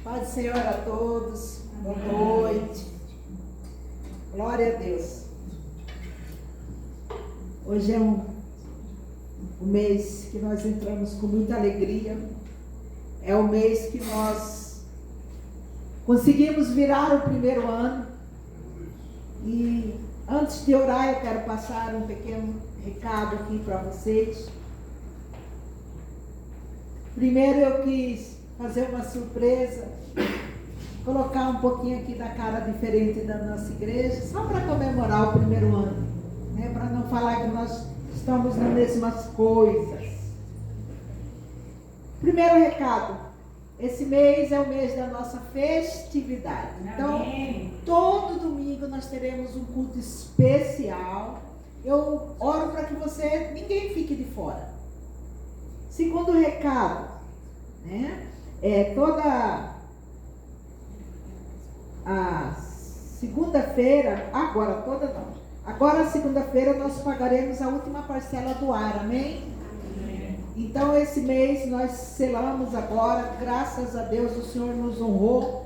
Paz do Senhor a todos, boa noite, glória a Deus. Hoje é um mês que nós entramos com muita alegria, é o mês que nós conseguimos virar o primeiro ano. E antes de orar eu quero passar um pequeno recado aqui para vocês. Primeiro eu quis fazer uma surpresa, colocar um pouquinho aqui da cara diferente da nossa igreja, só para comemorar o primeiro ano, né? Para não falar que nós estamos nas mesmas coisas. Primeiro recado, esse mês é o mês da nossa festividade. Então, todo domingo nós teremos um culto especial. Eu oro para que ninguém fique de fora. Segundo recado, né? Toda a segunda-feira, agora segunda-feira nós pagaremos a última parcela do ar, amém? Então esse mês nós selamos agora, graças a Deus o Senhor nos honrou,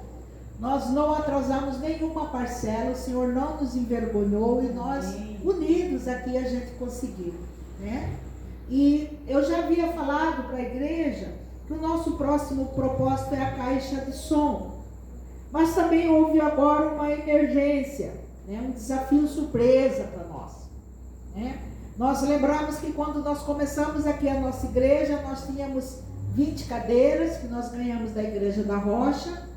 nós não atrasamos nenhuma parcela, o Senhor não nos envergonhou e nós unidos aqui a gente conseguiu, né? E eu já havia falado para a igreja que o nosso próximo propósito é a caixa de som. Mas também houve agora uma emergência, né? Um desafio surpresa para nós, né? Nós lembramos que quando nós começamos aqui a nossa igreja, nós tínhamos 20 cadeiras que nós ganhamos da Igreja da Rocha.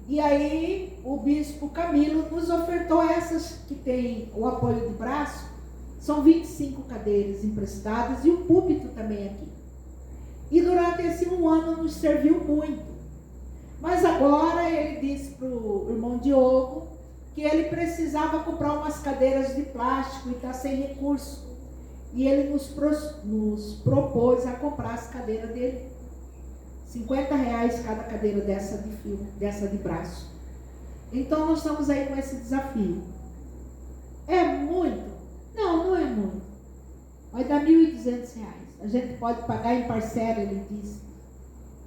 E aí o bispo Camilo nos ofertou essas que tem o apoio de braço. São 25 cadeiras emprestadas e o púlpito também aqui. E durante esse um ano nos serviu muito. Mas agora ele disse para o irmão Diogo que ele precisava comprar umas cadeiras de plástico e está sem recurso. E ele nos propôs a comprar as cadeiras dele. R$50 cada cadeira dessa de braço. Então nós estamos aí com esse desafio. É muito? Não é muito. Vai dar R$1.200. A gente pode pagar em parcela, ele disse.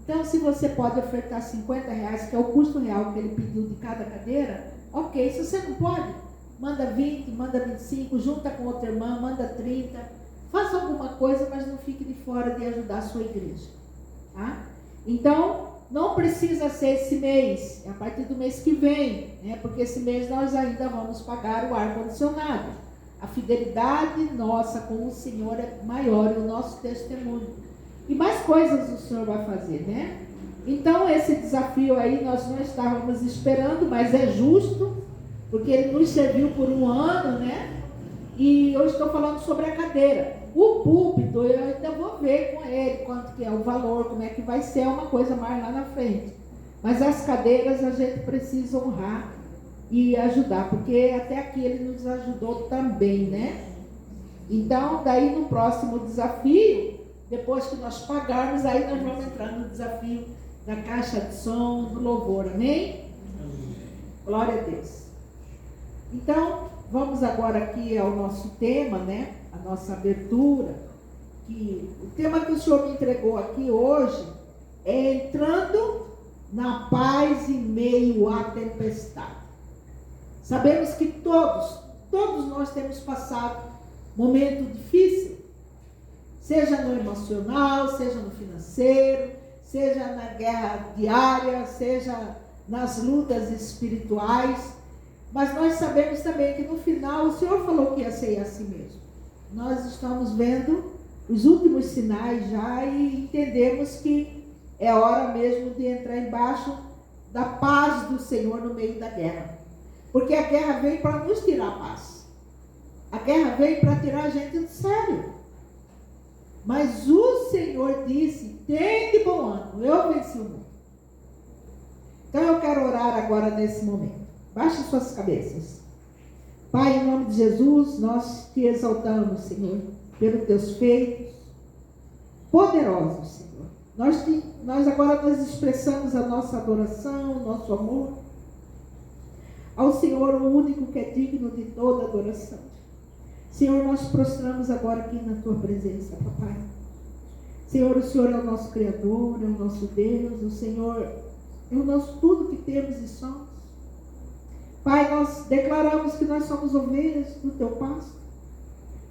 Então, se você pode ofertar R$50, que é o custo real que ele pediu de cada cadeira, ok. Se você não pode, manda 20, manda 25, junta com outra irmã, manda 30. Faça alguma coisa, mas não fique de fora de ajudar a sua igreja. Tá? Então, não precisa ser esse mês, é a partir do mês que vem, né? Porque esse mês nós ainda vamos pagar o ar-condicionado. A fidelidade nossa com o Senhor é maior e o nosso testemunho. E mais coisas o Senhor vai fazer, né? Então, esse desafio aí nós não estávamos esperando, mas é justo, porque ele nos serviu por um ano, né? E eu estou falando sobre a cadeira. O púlpito, eu ainda vou ver com ele quanto que é o valor, como é que vai ser, uma coisa mais lá na frente. Mas as cadeiras a gente precisa honrar e ajudar, porque até aqui ele nos ajudou também, né? Então, daí no próximo desafio, depois que nós pagarmos, aí nós vamos entrar no desafio da caixa de som, do louvor, amém? Glória a Deus. Então, vamos agora aqui ao nosso tema, né? A nossa abertura. Que o tema que o Senhor me entregou aqui hoje é entrando na paz em meio à tempestade. Sabemos que todos nós temos passado momento difícil, seja no emocional, seja no financeiro, seja na guerra diária, seja nas lutas espirituais, mas nós sabemos também que no final o Senhor falou que ia ser assim mesmo. Nós estamos vendo os últimos sinais já e entendemos que é hora mesmo de entrar embaixo da paz do Senhor no meio da guerra. Porque a guerra veio para nos tirar a paz. A guerra veio para tirar a gente do sério. Mas o Senhor disse, tem de bom ânimo, eu venci o mundo. Então eu quero orar agora nesse momento. Baixe suas cabeças. Pai, em nome de Jesus, nós te exaltamos, Senhor, pelos teus feitos poderosos, Senhor. Nós agora expressamos a nossa adoração, o nosso amor ao Senhor, o único que é digno de toda adoração. Senhor, nós prostramos agora aqui na tua presença, papai. Senhor, o Senhor é o nosso Criador, é o nosso Deus, o Senhor é o nosso tudo que temos e somos. Pai, nós declaramos que nós somos ovelhas do teu pasto.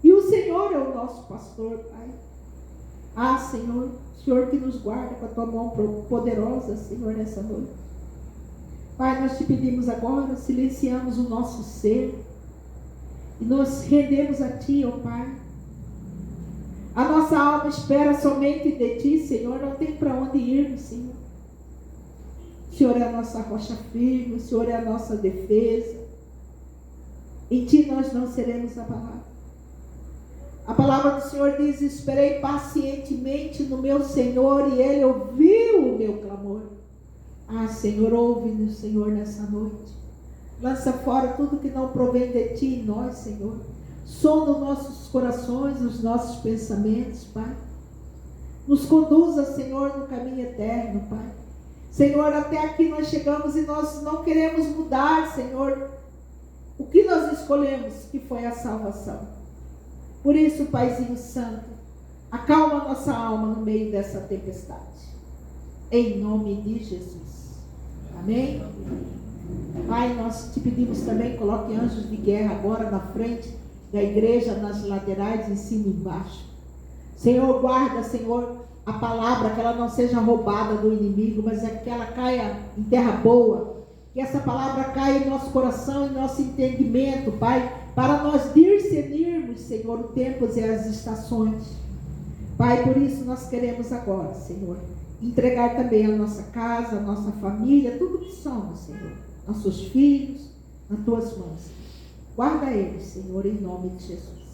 E o Senhor é o nosso pastor, Pai. Ah, Senhor, o Senhor que nos guarda com a tua mão poderosa, Senhor, nessa noite. Pai, nós te pedimos agora, silenciamos o nosso ser e nos rendemos a ti, ó Pai. A nossa alma espera somente de ti, Senhor, não tem para onde irmos, Senhor. O Senhor é a nossa rocha firme, o Senhor é a nossa defesa. Em ti nós não seremos abalados. A palavra do Senhor diz: esperei pacientemente no meu Senhor e Ele ouviu o meu clamor. Ah, Senhor, ouve-nos, Senhor, nessa noite. Lança fora tudo que não provém de ti em nós, Senhor. Sonda os nossos corações, os nossos pensamentos, Pai. Nos conduza, Senhor, no caminho eterno, Pai. Senhor, até aqui nós chegamos e nós não queremos mudar, Senhor, o que nós escolhemos, que foi a salvação. Por isso, Paizinho Santo, acalma a nossa alma no meio dessa tempestade. Em nome de Jesus. Amém? Pai, nós te pedimos também, coloque anjos de guerra agora na frente da igreja, nas laterais, em cima e embaixo. Senhor, guarda, Senhor, a palavra, que ela não seja roubada do inimigo, mas é que ela caia em terra boa, que essa palavra caia em nosso coração, em nosso entendimento, Pai, para nós discernirmos, Senhor, os tempos e as estações. Pai, por isso nós queremos agora, Senhor, entregar também a nossa casa, a nossa família, tudo que somos, Senhor, nossos filhos, nas tuas mãos. Guarda eles, Senhor, em nome de Jesus.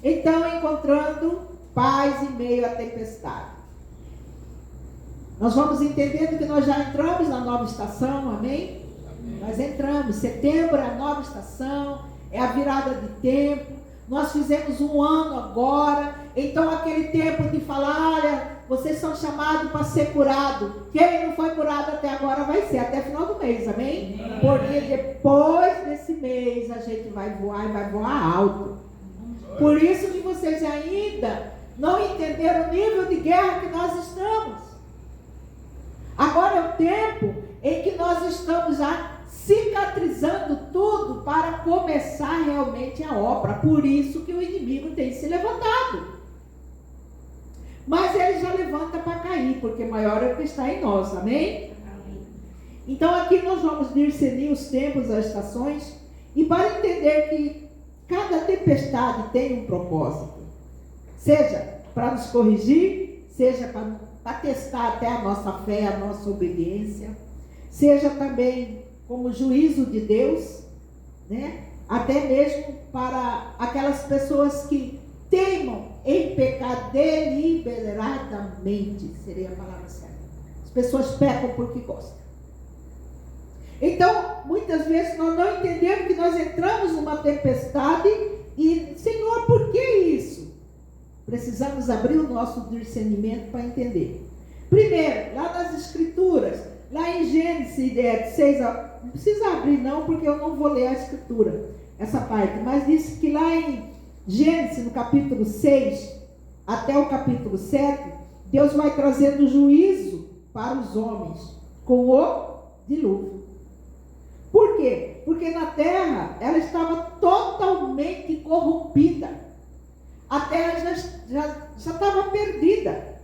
Então, encontrando paz em meio à tempestade. Nós vamos entendendo que nós já entramos na nova estação, amém? Amém. Nós entramos, setembro é a nova estação, é a virada de tempo. Nós fizemos um ano agora, então aquele tempo de falar, olha, vocês são chamados para ser curado. Quem não foi curado até agora vai ser, até final do mês, amém? Amém. Porque depois desse mês a gente vai voar e vai voar alto. Por isso que vocês ainda não entenderam o nível de guerra que nós estamos. Agora é o tempo em que nós estamos já cicatrizando tudo para começar realmente a obra. Por isso que o inimigo tem se levantado. Mas ele já levanta para cair, porque maior é o que está em nós, amém? Amém. Então aqui nós vamos discernir os tempos, as estações, e para entender que cada tempestade tem um propósito. Seja para nos corrigir, seja para testar até a nossa fé, a nossa obediência, seja também como juízo de Deus, né? Até mesmo para aquelas pessoas que teimam em pecar deliberadamente, seria a palavra certa. As pessoas pecam porque gostam. Então, muitas vezes nós não entendemos que nós entramos numa tempestade e, Senhor, por que isso? Precisamos abrir o nosso discernimento para entender. Primeiro, lá nas Escrituras, lá em Gênesis 6, não precisa abrir não, porque eu não vou ler a Escritura, essa parte, mas diz que lá em Gênesis, no capítulo 6, até o capítulo 7, Deus vai trazendo juízo para os homens, com o dilúvio. Por quê? Porque na terra, ela estava totalmente corrompida. A terra já estava perdida.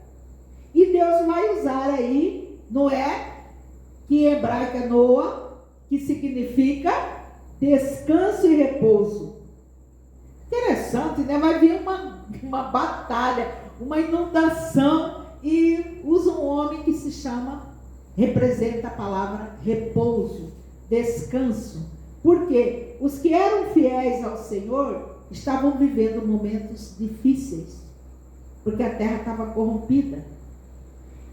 E Deus vai usar aí Noé, que em hebraico é Noa, que significa descanso e repouso. Interessante, né? Vai vir uma batalha, uma inundação, e usa um homem que se chama, representa a palavra repouso, descanso. Por quê? Os que eram fiéis ao Senhor estavam vivendo momentos difíceis, porque a terra estava corrompida.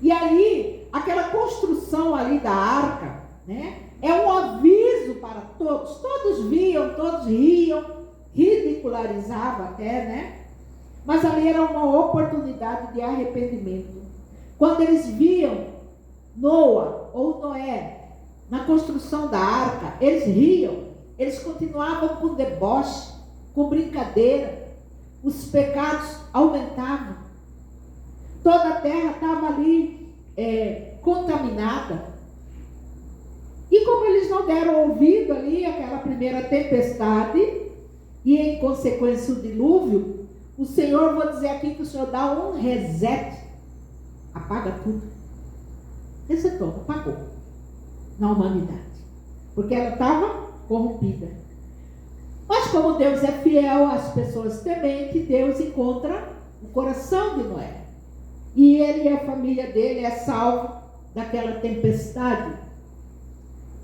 E aí, aquela construção ali da arca, né, é um aviso para todos. Todos viam, todos riam, ridicularizavam até, né? Mas ali era uma oportunidade de arrependimento. Quando eles viam Noa ou Noé na construção da arca, eles riam, eles continuavam com deboche, com brincadeira. Os pecados aumentavam. toda a terra estava ali contaminada. E como eles não deram ouvido ali àquela primeira tempestade, e em consequência o dilúvio, o Senhor, vou dizer aqui que o Senhor dá um reset, apaga tudo. Resetou, apagou na humanidade, porque ela estava corrompida. Mas como Deus é fiel às pessoas tementes, Deus encontra o coração de Noé. E ele e a família dele é salvo daquela tempestade.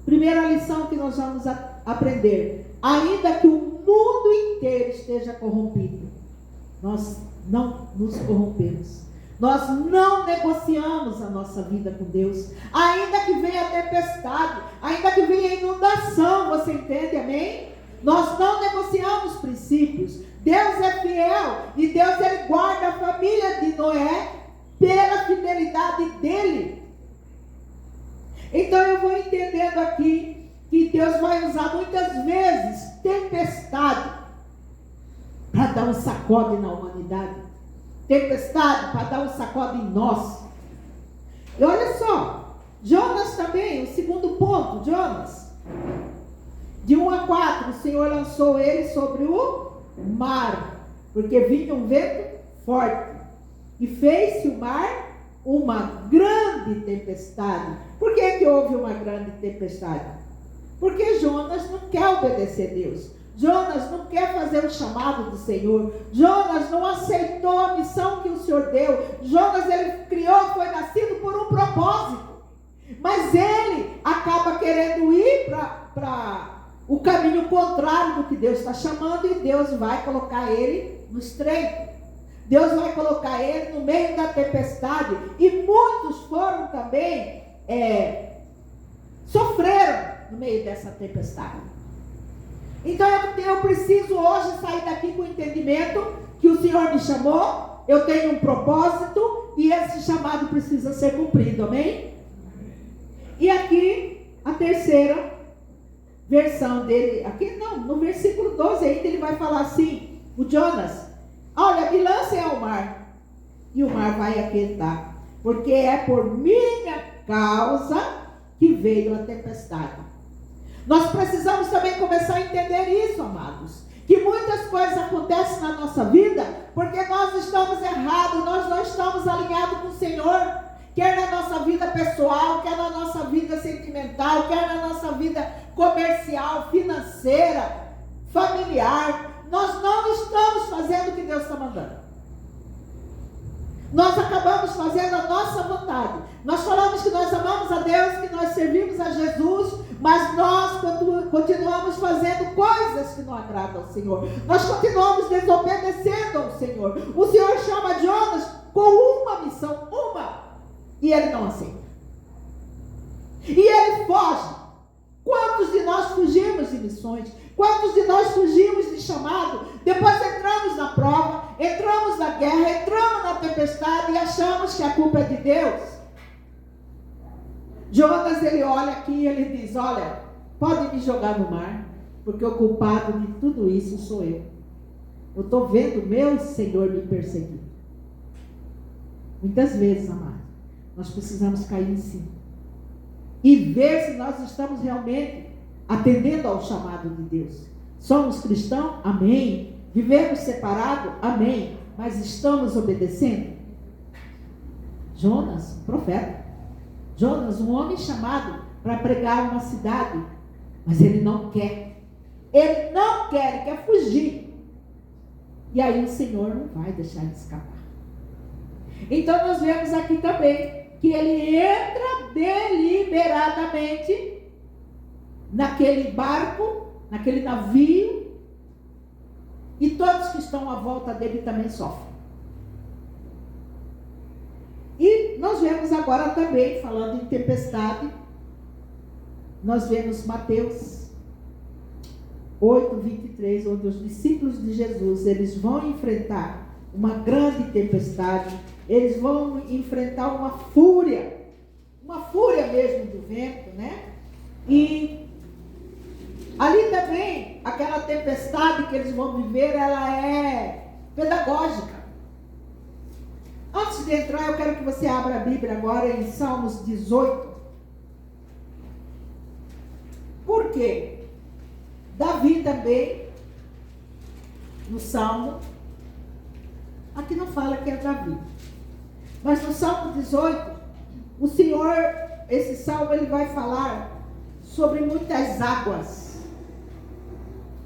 Primeira lição que nós vamos aprender: ainda que o mundo inteiro esteja corrompido, nós não nos corrompemos. Nós não negociamos a nossa vida com Deus. Ainda que venha a tempestade, ainda que venha a inundação, você entende, amém? Nós não negociamos princípios. Deus é fiel e Deus, ele guarda a família de Noé pela fidelidade dele. Então eu vou entendendo aqui que Deus vai usar muitas vezes tempestade para dar um sacode na humanidade. Tempestade para dar um sacode em nós. E olha só, Jonas também, o segundo ponto, Jonas. De 1 a 4, o Senhor lançou ele sobre o mar, porque vinha um vento forte, e fez-se o mar uma grande tempestade. Por que houve uma grande tempestade? Porque Jonas não quer obedecer a Deus. Jonas não quer fazer o chamado do Senhor. Jonas não aceitou a missão que o Senhor deu. Jonas, ele criou, foi nascido por um propósito. Mas ele acaba querendo ir para o caminho contrário do que Deus está chamando, e Deus vai colocar ele no estreito. Deus vai colocar ele no meio da tempestade. E muitos foram também, sofreram no meio dessa tempestade. Então eu preciso hoje sair daqui com o entendimento que o Senhor me chamou, eu tenho um propósito e esse chamado precisa ser cumprido, amém? E aqui a terceira versão dele, aqui não, no versículo 12 ainda ele vai falar assim, o Jonas: olha, me lancem ao mar, e o mar vai aquietar, porque é por minha causa que veio a tempestade. Nós precisamos também começar a entender isso, amados, que muitas coisas acontecem na nossa vida porque nós estamos errados, nós não estamos alinhados com o Senhor, quer na nossa vida pessoal, quer na nossa vida sentimental, quer na nossa vida comercial, financeira, familiar. Nós não estamos fazendo o que Deus está mandando. Nós acabamos fazendo a nossa vontade. Nós falamos que nós amamos a Deus, que nós servimos a Jesus, mas nós continuamos fazendo coisas que não agradam ao Senhor. Nós continuamos desobedecendo ao Senhor. O Senhor chama Jonas com uma missão, e ele não aceita. E ele foge. Quantos de nós fugimos de missões? Quantos de nós fugimos de chamado? Depois entramos na prova, entramos na guerra, entramos na tempestade e achamos que a culpa é de Deus. Jonas, ele olha aqui e ele diz: olha, pode me jogar no mar, porque o culpado de tudo isso sou eu. Eu estou vendo meu Senhor me perseguir. Muitas vezes, amado, nós precisamos cair em si e ver se nós estamos realmente atendendo ao chamado de Deus. Somos cristãos? Amém. Vivemos separados? Amém. Mas estamos obedecendo? Jonas, profeta. Jonas, um homem chamado para pregar uma cidade, mas ele não quer. Ele não quer, ele quer fugir. E aí o Senhor não vai deixar ele escapar. Então nós vemos aqui também que ele entra deliberadamente naquele barco, naquele navio, e todos que estão à volta dele também sofrem. E nós vemos agora também, falando em tempestade, nós vemos Mateus 8:23, onde os discípulos de Jesus, eles vão enfrentar uma grande tempestade, eles vão enfrentar uma fúria mesmo do vento, né? E ali também, aquela tempestade que eles vão viver, ela é pedagógica. Antes de entrar, eu quero que você abra a Bíblia agora em Salmos 18. Por quê? Davi também, no Salmo, aqui não fala que é Davi, mas no Salmo 18, o Senhor, esse Salmo, ele vai falar sobre muitas águas.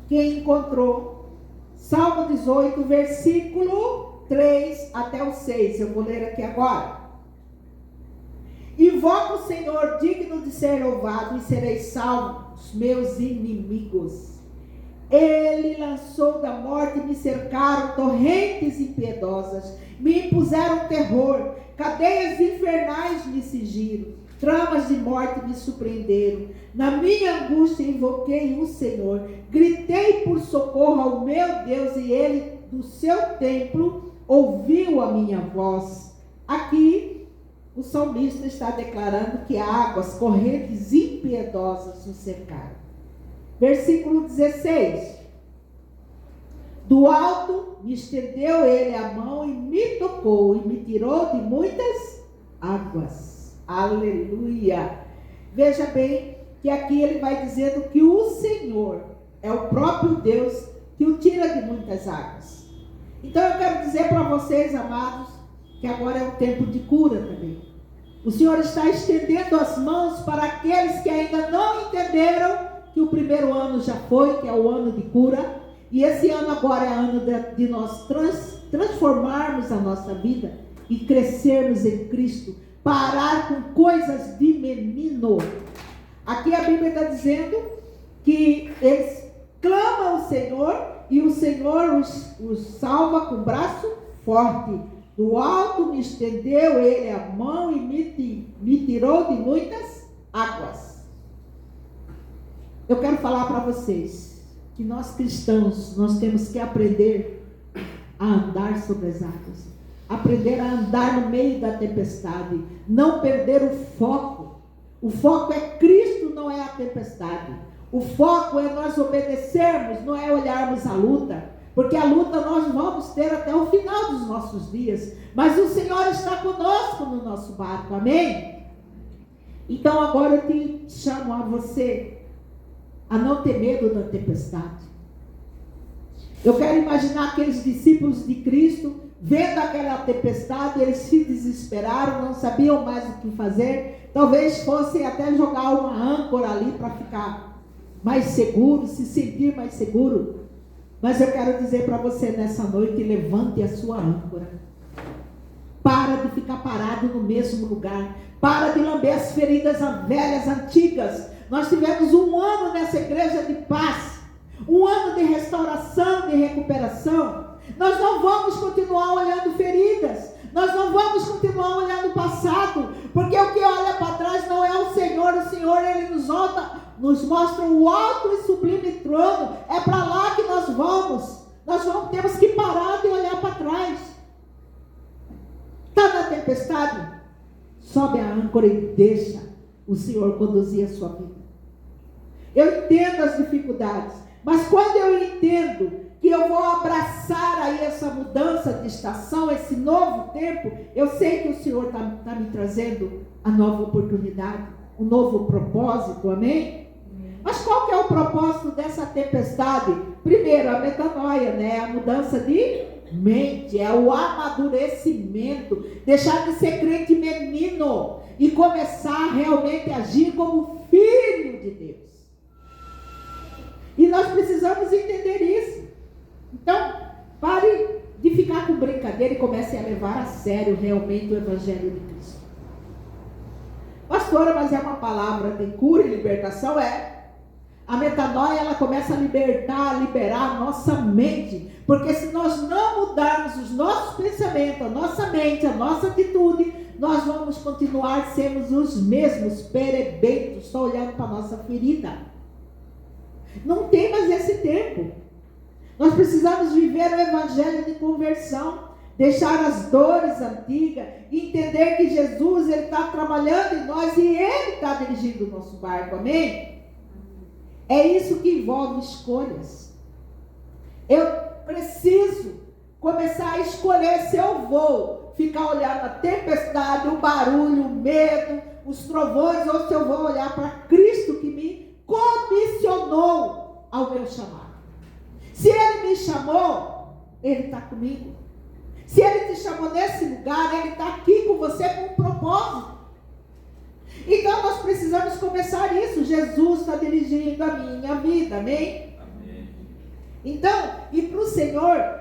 Quem encontrou? Salmo 18, versículo 3 até o 6, eu vou ler aqui agora. Invoco o Senhor digno de ser louvado e serei salvo dos meus inimigos. Ele lançou da morte e me cercaram torrentes impiedosas, me impuseram terror, cadeias infernais me cingiram, tramas de morte me surpreenderam. Na minha angústia invoquei o Senhor, gritei por socorro ao meu Deus e ele do seu templo ouviu a minha voz. Aqui o salmista está declarando que águas, correntes impiedosas o cercaram. Versículo 16. Do alto me estendeu ele a mão e me tocou e me tirou de muitas águas. Aleluia. Veja bem que aqui ele vai dizendo que o Senhor é o próprio Deus que o tira de muitas águas. Então eu quero dizer para vocês, amados, que agora é um tempo de cura também. O Senhor está estendendo as mãos para aqueles que ainda não entenderam que o primeiro ano já foi, que é o ano de cura, e esse ano agora é ano de nós transformarmos a nossa vida e crescermos em Cristo, parar com coisas de menino. Aqui a Bíblia está dizendo que eles clamam ao Senhor e o Senhor os salva com braço forte. Do alto me estendeu ele a mão e me tirou de muitas águas. Eu quero falar para vocês que nós cristãos, nós temos que aprender a andar sobre as águas, aprender a andar no meio da tempestade, não perder o foco. O foco é Cristo, não é a tempestade. O foco é nós obedecermos, não é olharmos a luta, porque a luta nós vamos ter até o final dos nossos dias, mas o Senhor está conosco no nosso barco, amém? Então agora eu te chamo a você a não ter medo da tempestade. Eu quero imaginar aqueles discípulos de Cristo, vendo aquela tempestade, eles se desesperaram, não sabiam mais o que fazer, talvez fossem até jogar uma âncora ali para ficar mais seguro, se sentir mais seguro. Mas eu quero dizer para você nessa noite, levante a sua âncora. Para de ficar parado no mesmo lugar. Para de lamber as feridas velhas, antigas. Nós tivemos um ano nessa igreja de paz, um ano de restauração, de recuperação. Nós não vamos continuar olhando feridas, nós não vamos continuar olhando o passado, porque o que olha para trás não é o Senhor ele nos mostra o alto e sublime trono, é para lá que nós vamos. Temos que parar de olhar para trás. Está na tempestade? Sobe a âncora e deixa o Senhor conduzir a sua vida. Eu entendo as dificuldades, mas quando eu entendo que eu vou abraçar aí essa mudança de estação, esse novo tempo, eu sei que o Senhor está me trazendo a nova oportunidade, um novo propósito, amém? Mas qual que é o propósito dessa tempestade? Primeiro, a metanoia, né? A mudança de mente, é o amadurecimento, deixar de ser crente menino e começar realmente a agir como filho de Deus. E nós precisamos entender isso. Então, pare de ficar com brincadeira e comece a levar a sério realmente o Evangelho de Cristo. Pastora, mas é uma palavra de cura e libertação? É. A metanoia, ela começa a liberar a nossa mente. Porque se nós não mudarmos os nossos pensamentos, a nossa mente, a nossa atitude, nós vamos continuar sendo os mesmos perebentos, só olhando para a nossa ferida. Não tem mais esse tempo. Nós precisamos viver o evangelho de conversão, deixar as dores antigas, entender que Jesus ele está trabalhando em nós e Ele está dirigindo o nosso barco, amém? É isso que envolve escolhas. Eu preciso começar a escolher se eu vou vou ficar olhando a tempestade, o barulho, o medo, os trovões, ou se eu vou olhar para Cristo que me comissionou ao meu chamado. Se Ele me chamou, Ele está comigo. Se Ele te chamou nesse lugar, Ele está aqui com você com um propósito. Então nós precisamos começar isso. Jesus está dirigindo a minha vida, amém? Amém. Então, e para o Senhor,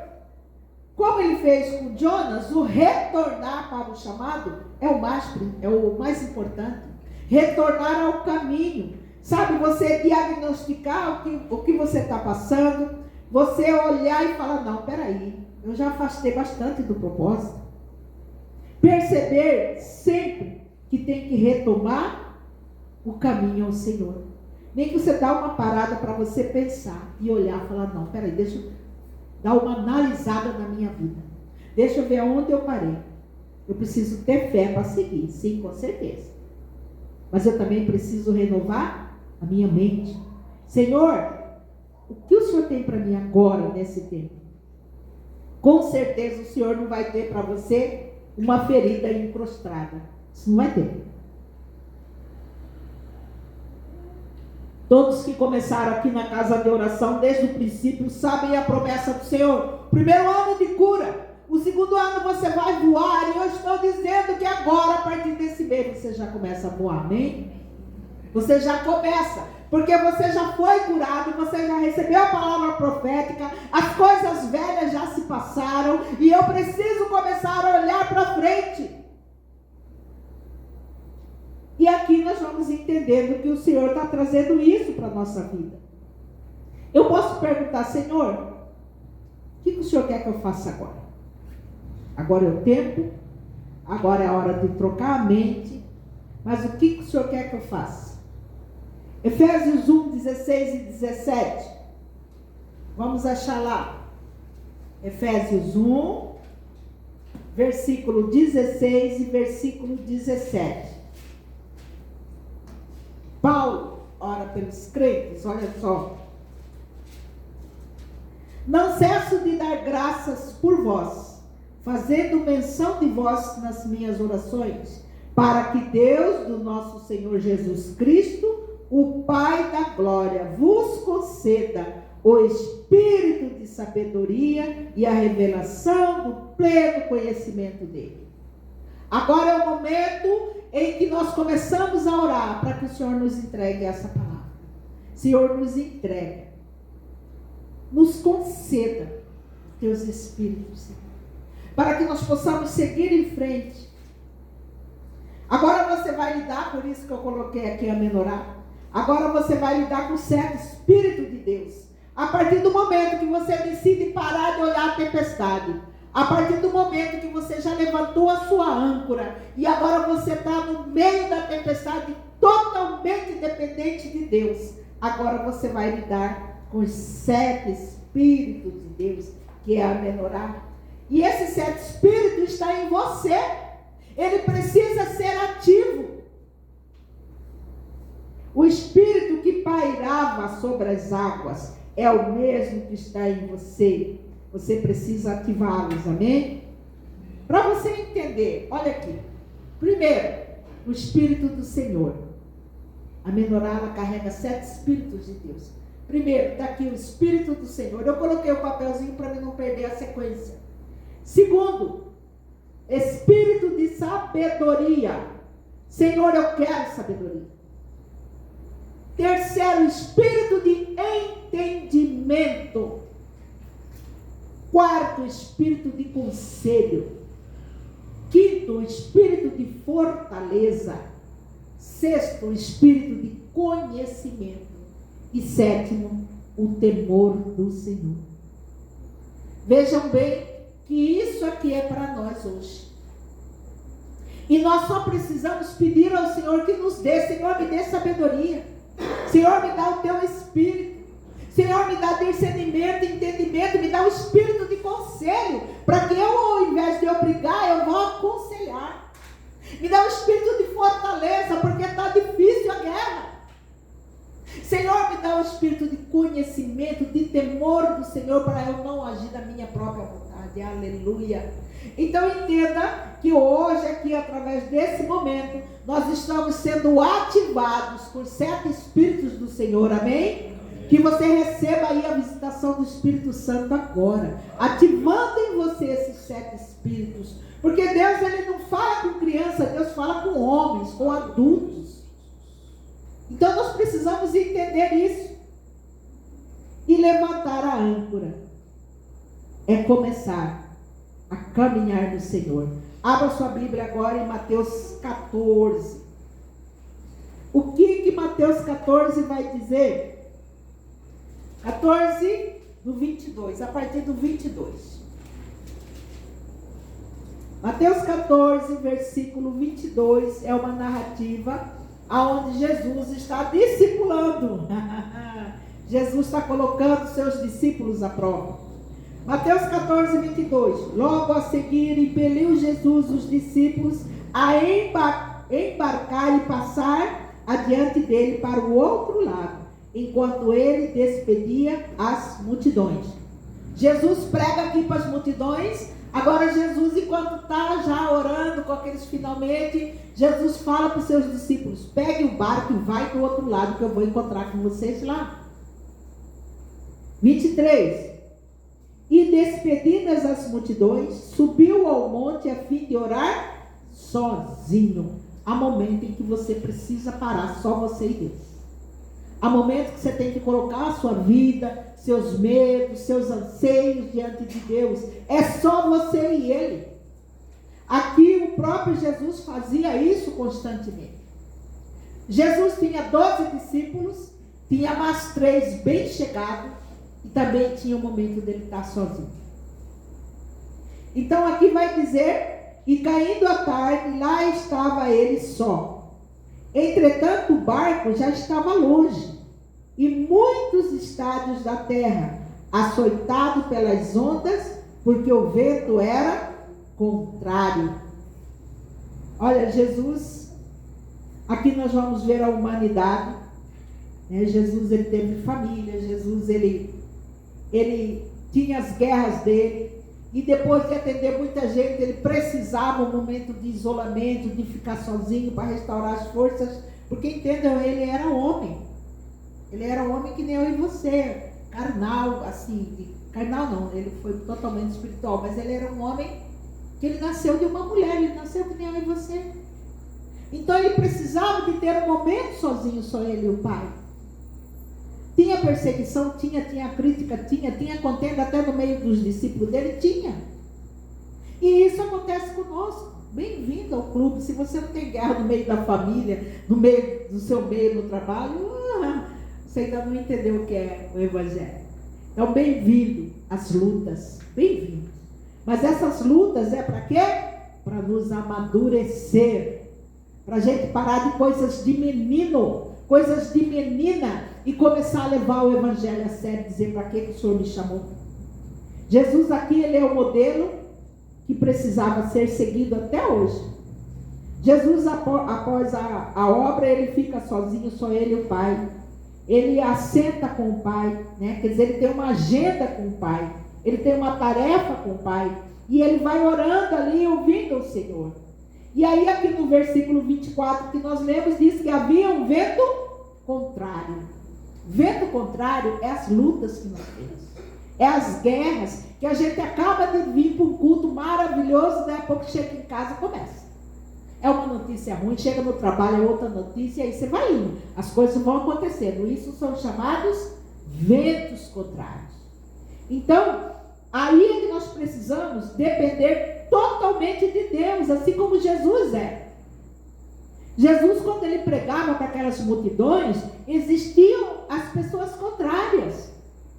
como Ele fez com Jonas, o retornar para o chamado é o mais importante. Retornar ao caminho. Sabe, você diagnosticar o que você está passando, você olhar e falar, não, peraí, eu já afastei bastante do propósito. Perceber sempre que tem que retomar o caminho ao Senhor. Nem que você dá uma parada para você pensar e olhar e falar, não, peraí, deixa eu dar uma analisada na minha vida. Deixa eu ver aonde eu parei. Eu preciso ter fé para seguir, sim, com certeza. Mas eu também preciso renovar a minha mente. Senhor, o que o Senhor tem para mim agora, nesse tempo? Com certeza o Senhor não vai ter para você uma ferida incrustada. Isso não vai ter. Todos que começaram aqui na casa de oração, desde o princípio, sabem a promessa do Senhor. Primeiro ano de cura. O segundo ano você vai voar. E eu estou dizendo que agora, a partir desse mês, você já começa a voar, amém? Você já começa. Porque você já foi curado, você já recebeu a palavra profética, as coisas velhas já se passaram. E eu preciso começar a olhar para frente. E aqui nós vamos entendendo que o Senhor está trazendo isso para a nossa vida. Eu posso perguntar, Senhor, o que o Senhor quer que eu faça agora? Agora é o tempo, agora é a hora de trocar a mente, mas o que o Senhor quer que eu faça? Efésios 1, 16 e 17. Vamos achar lá. Efésios 1, versículo 16 e versículo 17. Paulo ora pelos crentes, olha só. Não cesso de dar graças por vós, fazendo menção de vós nas minhas orações, para que Deus do nosso Senhor Jesus Cristo, o Pai da glória, vos conceda o espírito de sabedoria e a revelação do pleno conhecimento dele. Agora é o momento em que nós começamos a orar para que o Senhor nos entregue essa palavra. Senhor, nos entrega. Nos conceda teus espíritos, Senhor, para que nós possamos seguir em frente. Agora você vai lidar, por isso que eu coloquei aqui a menorá. Agora você vai lidar com o certo Espírito de Deus. A partir do momento que você decide parar de olhar a tempestade. A partir do momento que você já levantou a sua âncora e agora você está no meio da tempestade totalmente dependente de Deus. Agora você vai lidar com os 7 Espíritos de Deus, que é a menorá. E esse 7 Espírito está em você. Ele precisa ser ativo. O Espírito que pairava sobre as águas é o mesmo que está em você. Você precisa ativá-los, amém? Para você entender, olha aqui. Primeiro, o Espírito do Senhor. A menorá, ela carrega 7 Espíritos de Deus. Primeiro, está aqui o Espírito do Senhor. Eu coloquei o papelzinho para mim não perder a sequência. Segundo, Espírito de sabedoria. Senhor, eu quero sabedoria. Terceiro, Espírito de entendimento. Quarto, Espírito de conselho. Quinto, Espírito de fortaleza. Sexto, Espírito de conhecimento. E sétimo, o temor do Senhor. Vejam bem que isso aqui é para nós hoje. E nós só precisamos pedir ao Senhor que nos dê. Senhor, me dê sabedoria. Senhor, me dá o teu Espírito. Senhor, me dá discernimento, entendimento, me dá o espírito de conselho, para que eu, ao invés de obrigar, eu vou aconselhar. Me dá o espírito de fortaleza, porque está difícil a guerra. Senhor, me dá o espírito de conhecimento, de temor do Senhor, para eu não agir da minha própria vontade. aleluia. Então entenda que hoje aqui, através desse momento, nós estamos sendo ativados por 7 Espíritos do Senhor, amém? Que você receba aí a visitação do Espírito Santo agora, ativando em você esses 7 Espíritos, porque Deus, ele não fala com criança, Deus fala com homens, com adultos. Então nós precisamos entender isso e levantar a âncora, é começar a caminhar no Senhor. Abra sua Bíblia agora em Mateus 14. O que Mateus 14 vai dizer? 14 do 22, a partir do 22. Mateus 14, versículo 22, é uma narrativa onde Jesus está discipulando. Jesus está colocando seus discípulos à prova. Mateus 14, 22. Logo a seguir, impeliu Jesus os discípulos a embarcar e passar adiante dele para o outro lado, enquanto ele despedia as multidões. Jesus prega aqui para as multidões. Agora Jesus, enquanto está já orando com aqueles finalmente, Jesus fala para os seus discípulos: pegue o barco e vai para o outro lado, que eu vou encontrar com vocês lá. 23. E despedidas as multidões, subiu ao monte a fim de orar sozinho. Há momento em que você precisa parar, só você e Deus. Há momentos que você tem que colocar a sua vida, seus medos, seus anseios diante de Deus. É só você e Ele. Aqui o próprio Jesus fazia isso constantemente. Jesus tinha 12 discípulos, tinha mais 3 bem chegados, e também tinha o momento dele estar sozinho. Então aqui vai dizer: e caindo a tarde, lá estava ele só. Entretanto o barco já estava longe, e muitos estádios da terra, açoitado pelas ondas, porque o vento era contrário. Olha, Jesus, aqui nós vamos ver a humanidade, né? Jesus, ele teve família, Jesus, ele tinha as guerras dele, e depois de atender muita gente, ele precisava um momento de isolamento, de ficar sozinho para restaurar as forças, porque entendam, ele era homem. Ele era um homem que nem eu e você, carnal, assim, carnal não, ele foi totalmente espiritual, mas ele era um homem que ele nasceu de uma mulher, ele nasceu que nem eu e você. Então ele precisava de ter um momento sozinho, só ele e o Pai. Tinha perseguição? Tinha crítica? Tinha contenda até no meio dos discípulos dele? Tinha. E isso acontece conosco. Bem-vindo ao clube. Se você não tem guerra no meio da família, no meio do seu meio no trabalho, você ainda não entendeu o que é o Evangelho. Então, bem-vindo às lutas. Bem-vindo. Mas essas lutas é para quê? Para nos amadurecer. Para a gente parar de coisas de menino, coisas de menina, e começar a levar o Evangelho a sério, dizer: para que o Senhor me chamou? Jesus aqui, ele é o modelo que precisava ser seguido até hoje. Jesus, após a obra, ele fica sozinho, só ele e o Pai. Ele assenta com o Pai, né? Quer dizer, ele tem uma agenda com o Pai, ele tem uma tarefa com o Pai, e ele vai orando ali, ouvindo o Senhor. E aí aqui no versículo 24 que nós lemos, diz que havia um vento contrário. Vento contrário é as lutas que nós temos, é as guerras, que a gente acaba de vir para um culto maravilhoso, daí a pouco chega em casa e começa. É uma notícia ruim, chega no trabalho, é outra notícia, aí você vai indo. As coisas vão acontecendo. Isso são chamados ventos contrários. Então, aí é que nós precisamos depender totalmente de Deus, assim como Jesus é. Jesus, quando ele pregava para aquelas multidões, existiam as pessoas contrárias,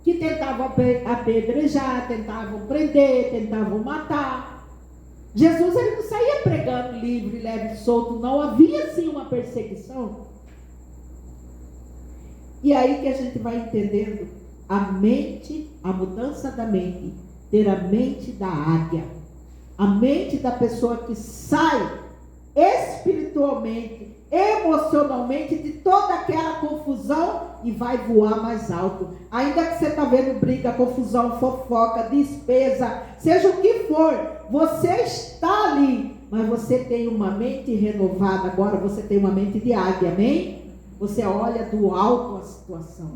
que tentavam apedrejar, tentavam prender, tentavam matar. Jesus, ele não saía pregando livre, leve e solto, não. Havia sim uma perseguição. E aí que a gente vai entendendo a mente, a mudança da mente, ter a mente da águia, a mente da pessoa que sai espiritualmente, emocionalmente, de toda aquela confusão e vai voar mais alto. Ainda que você está vendo briga, confusão, fofoca, despesa, seja o que for, você está ali, mas você tem uma mente renovada. Agora você tem uma mente de águia, amém? Você olha do alto a situação.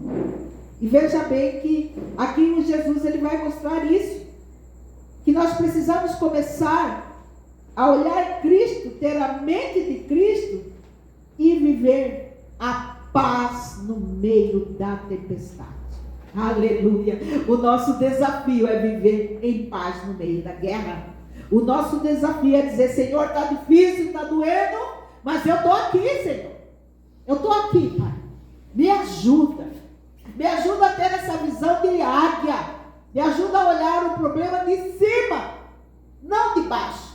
E veja bem que aqui em Jesus ele vai mostrar isso, que nós precisamos começar a olhar Cristo, ter a mente de Cristo e viver a paz no meio da tempestade. Aleluia! O nosso desafio é viver em paz no meio da guerra. O nosso desafio é dizer: Senhor, está difícil, está doendo, mas eu estou aqui, Senhor. Eu estou aqui, Pai. Me ajuda. Me ajuda a ter essa visão de águia. Me ajuda a olhar o problema de cima, não de baixo.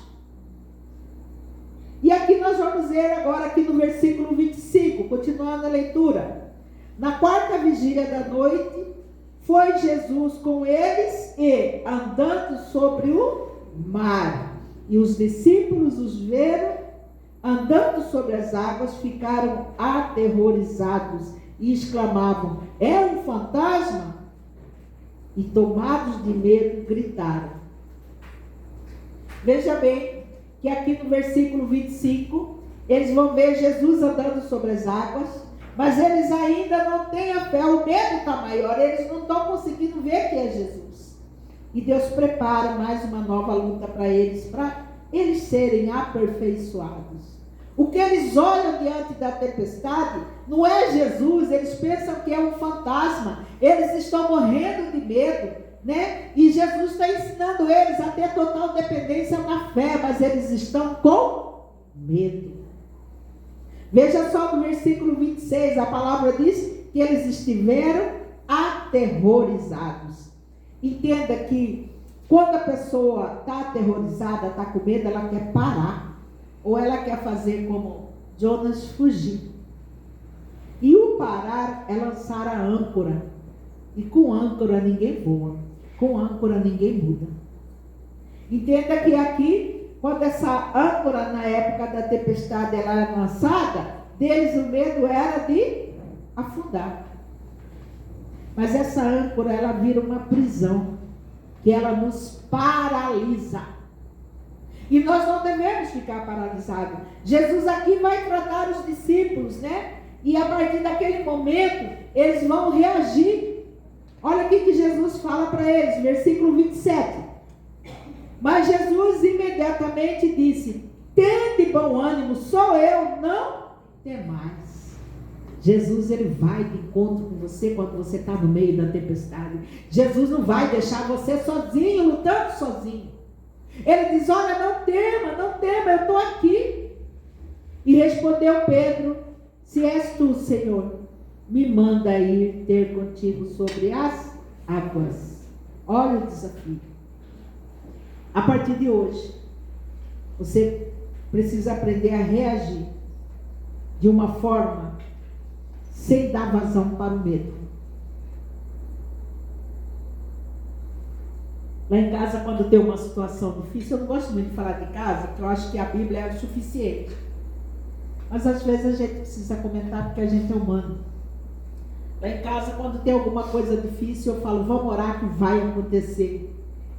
E aqui nós vamos ver agora aqui no versículo 25, continuando a leitura. Na quarta vigília da noite, foi Jesus com eles e andando sobre o mar. E os discípulos os viram andando sobre as águas, ficaram aterrorizados e exclamavam: é um fantasma? E tomados de medo, gritaram. Veja bem que aqui no versículo 25, eles vão ver Jesus andando sobre as águas, mas eles ainda não têm a fé, o medo está maior, eles não estão conseguindo ver que é Jesus. E Deus prepara mais uma nova luta para eles serem aperfeiçoados. O que eles olham diante da tempestade não é Jesus, eles pensam que é um fantasma, eles estão morrendo de medo, né? E Jesus está ensinando eles a ter total dependência na fé, mas eles estão com medo. Veja só no versículo 26, a palavra diz que eles estiveram aterrorizados. Entenda que quando a pessoa está aterrorizada, está com medo, ela quer parar. Ou ela quer fazer como Jonas, fugir. E o parar é lançar a âncora. E com âncora ninguém voa. Com âncora ninguém muda. Entenda que aqui, quando essa âncora na época da tempestade ela é lançada, deles o medo era de afundar. Mas essa âncora ela vira uma prisão, que ela nos paralisa. E nós não devemos ficar paralisados. Jesus aqui vai tratar os discípulos, né? E a partir daquele momento, eles vão reagir. Olha o que Jesus fala para eles, versículo 27. Mas Jesus imediatamente disse: tende bom ânimo, sou eu, não temais. Jesus, ele vai de encontro com você quando você está no meio da tempestade. Jesus não vai deixar você sozinho, lutando sozinho. Ele diz: olha, não tema, eu estou aqui. E respondeu Pedro: se és tu, Senhor, me manda ir ter contigo sobre as águas. Olha o desafio. A partir de hoje, você precisa aprender a reagir de uma forma sem dar vazão para o medo. Lá em casa, quando tem uma situação difícil, eu não gosto muito de falar de casa, porque eu acho que a Bíblia é o suficiente. Mas às vezes a gente precisa comentar porque a gente é humano. Lá em casa, quando tem alguma coisa difícil, eu falo: vamos orar que vai acontecer.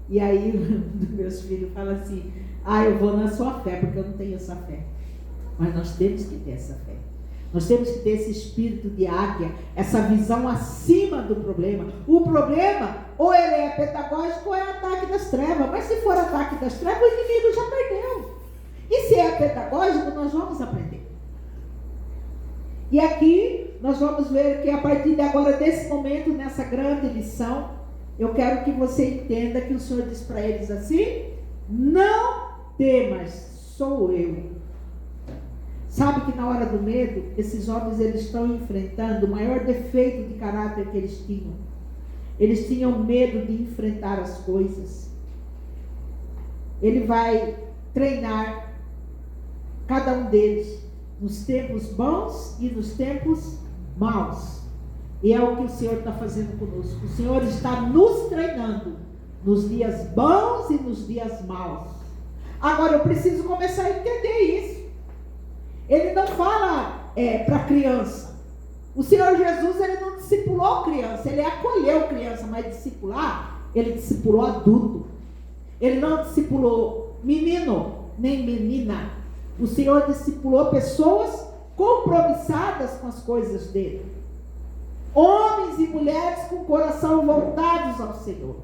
E aí, um dos meus filhos fala assim: eu vou na sua fé, porque eu não tenho essa fé. Mas nós temos que ter essa fé. Nós temos que ter esse espírito de águia, essa visão acima do problema. O problema, ou ele é pedagógico ou é ataque das trevas. Mas se for ataque das trevas, o inimigo já perdeu. E se é pedagógico, nós vamos aprender. E aqui, nós vamos ver que a partir de agora, desse momento, nessa grande lição, eu quero que você entenda que o Senhor diz para eles assim: não temas, sou eu. Sabe que na hora do medo, esses homens eles estão enfrentando o maior defeito de caráter que eles tinham. Eles tinham medo de enfrentar as coisas. Ele vai treinar cada um deles nos tempos bons e nos tempos maus. E é o que o Senhor está fazendo conosco. O Senhor está nos treinando nos dias bons e nos dias maus. Agora eu preciso começar a entender isso. Ele não fala para criança. O Senhor Jesus, ele não discipulou criança, ele acolheu criança, mas discipular, ele discipulou adulto. Ele não discipulou menino, nem menina. O Senhor discipulou pessoas compromissadas com as coisas dele. Homens e mulheres com o coração voltados ao Senhor.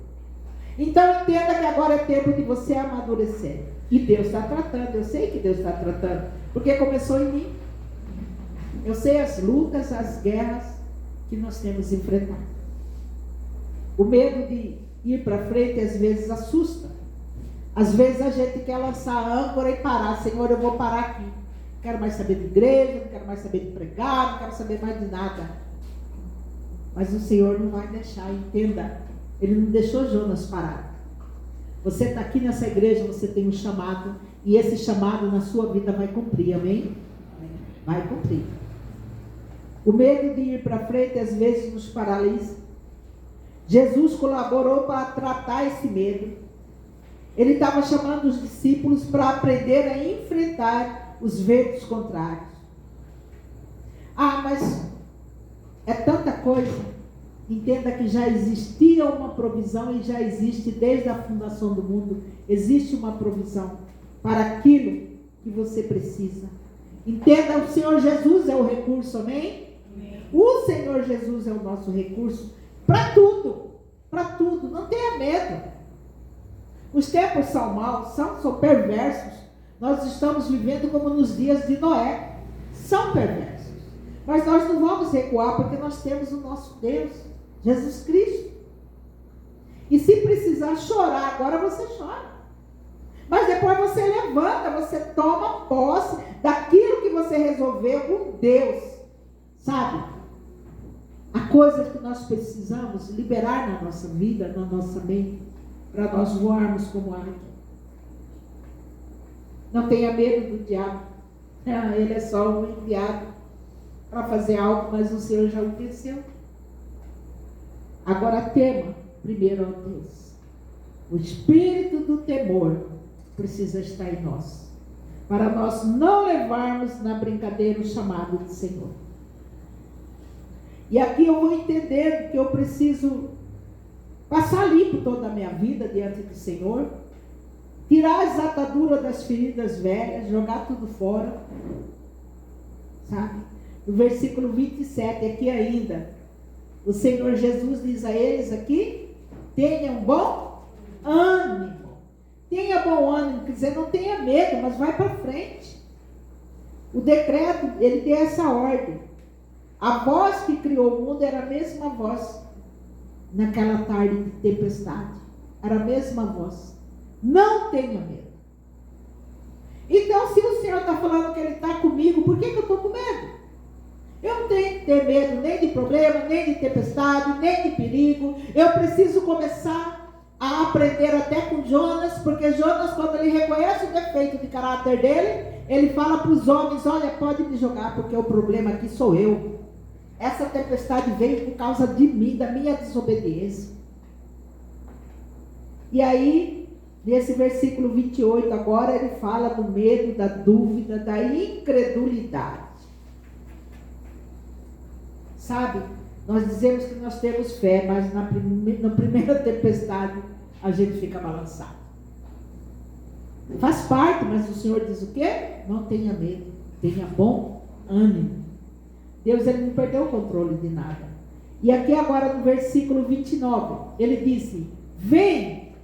Então entenda que agora é tempo de você amadurecer. E Deus está tratando, eu sei que Deus está tratando, porque começou em mim. Eu sei as lutas, as guerras que nós temos enfrentado. O medo de ir para frente às vezes assusta. Às vezes a gente quer lançar a âncora e parar. Senhor, eu vou parar aqui. Não quero mais saber de igreja, não quero mais saber de pregar, não quero saber mais de nada. Mas o Senhor não vai deixar, entenda. Ele não deixou Jonas parado. Você está aqui nessa igreja, você tem um chamado, e esse chamado na sua vida vai cumprir, amém? Vai cumprir. O medo de ir para frente às vezes nos paralisa. Jesus colaborou para tratar esse medo. Ele estava chamando os discípulos para aprender a enfrentar os ventos contrários. Ah, mas é tanta coisa. Entenda que já existia uma provisão e já existe desde a fundação do mundo. Existe uma provisão para aquilo que você precisa. Entenda, o Senhor Jesus é o recurso, amém? O Senhor Jesus é o nosso recurso para tudo, não tenha medo. Os tempos são maus, são perversos. Nós estamos vivendo como nos dias de Noé, são perversos, mas nós não vamos recuar, porque nós temos o nosso Deus, Jesus Cristo. E se precisar chorar, agora você chora, mas depois você levanta, você toma posse daquilo que você resolveu com Deus, sabe? Há coisas que nós precisamos liberar na nossa vida, na nossa mente, para nós voarmos como águia. Não tenha medo do diabo. Ele é só um enviado para fazer algo, mas o Senhor já o venceu. Agora tema primeiro a Deus. O espírito do temor precisa estar em nós, para nós não levarmos na brincadeira o chamado do Senhor. E aqui eu vou entender que eu preciso passar limpo toda a minha vida diante do Senhor, tirar as ataduras das feridas velhas, jogar tudo fora, sabe? No versículo 27, aqui ainda, o Senhor Jesus diz a eles aqui: tenham bom ânimo. Tenha bom ânimo, quer dizer, não tenha medo, mas vai para frente. O decreto, ele deu essa ordem. A voz que criou o mundo era a mesma voz naquela tarde de tempestade. Era a mesma voz. Não tenha medo. Então, se o Senhor está falando que Ele está comigo, por que eu estou com medo? Eu não tenho que ter medo nem de problema, nem de tempestade, nem de perigo. Eu preciso começar a aprender até com Jonas, porque Jonas, quando ele reconhece o defeito de caráter dele, ele fala para os homens: olha, pode me jogar, porque o problema aqui sou eu. Essa tempestade veio por causa de mim, da minha desobediência. E aí, nesse versículo 28 agora, ele fala do medo, da dúvida, da incredulidade. Sabe, nós dizemos que nós temos fé, mas na primeira tempestade a gente fica balançado. Faz parte, mas o Senhor diz o quê? Não tenha medo, tenha bom ânimo. Deus, ele não perdeu o controle de nada. E aqui agora no versículo 29, ele disse: vem,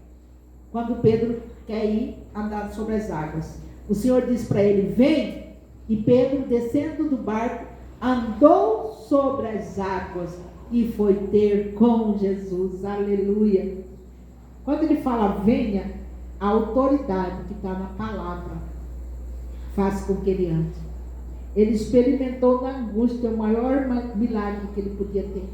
quando Pedro quer ir andar sobre as águas. O Senhor diz para ele: vem. E Pedro, descendo do barco, andou sobre as águas e foi ter com Jesus. Aleluia. Quando ele fala venha, a autoridade que está na palavra faz com que ele ande. Ele experimentou na angústia o maior milagre que ele podia ter.